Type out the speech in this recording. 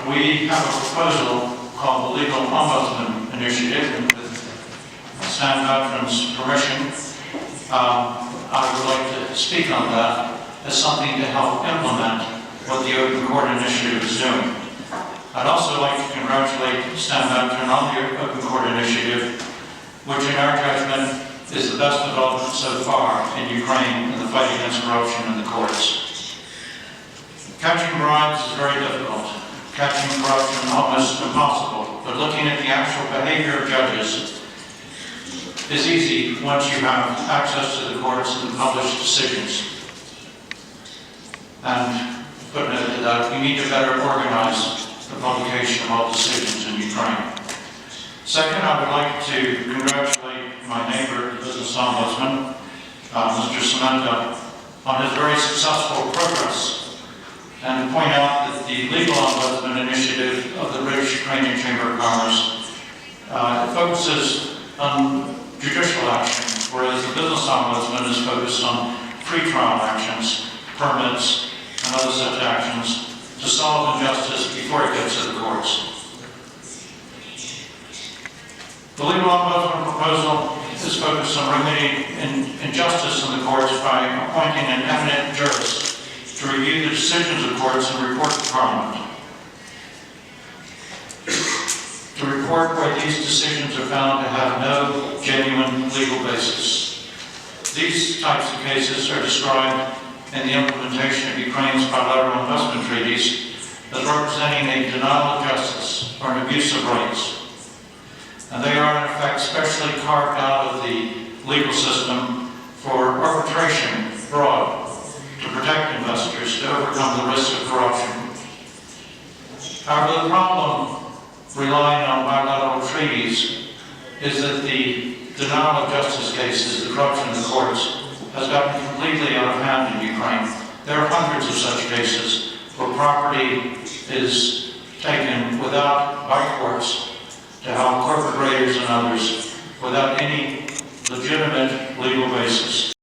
We have a proposal called the Legal Ombudsman Initiative with Stan Veteran's permission. I would like to speak on that as something to help implement what the Open Court Initiative is doing. I'd also like to congratulate Stan Veteran on the Open Court Initiative, which in our judgment is the best development so far in Ukraine in the fight against corruption in the courts. Catching bribes is very difficult. Catching corruption almost impossible. But looking at the actual behavior of judges is easy once you have access to the courts and the published decisions. And footnote to that, we need to better organize the publication of all decisions in Ukraine. Second, I would like to congratulate my neighbor, the business ombudsman, Mr. Sementa, on his very successful progress, and to point out that the Legal Ombudsman Initiative of the British Ukrainian Chamber of Commerce focuses on judicial action, whereas the Business Ombudsman is focused on pretrial actions, permits, and other such actions to solve injustice before it gets to the courts. The Legal Ombudsman proposal is focused on remedying injustice in the courts by appointing an eminent jurist to review the decisions of courts and report to Parliament. To report where these decisions are found to have no genuine legal basis. These types of cases are described in the implementation of Ukraine's bilateral investment treaties as representing a denial of justice or an abuse of rights. And they are in effect specially carved out of the legal system for arbitration abroad to protect investors, to overcome the risk of corruption. However, the problem relying on bilateral treaties is that the denial of justice cases, the corruption in the courts, has gotten completely out of hand in Ukraine. There are hundreds of such cases where property is taken by courts to help corporate raiders and others without any legitimate legal basis.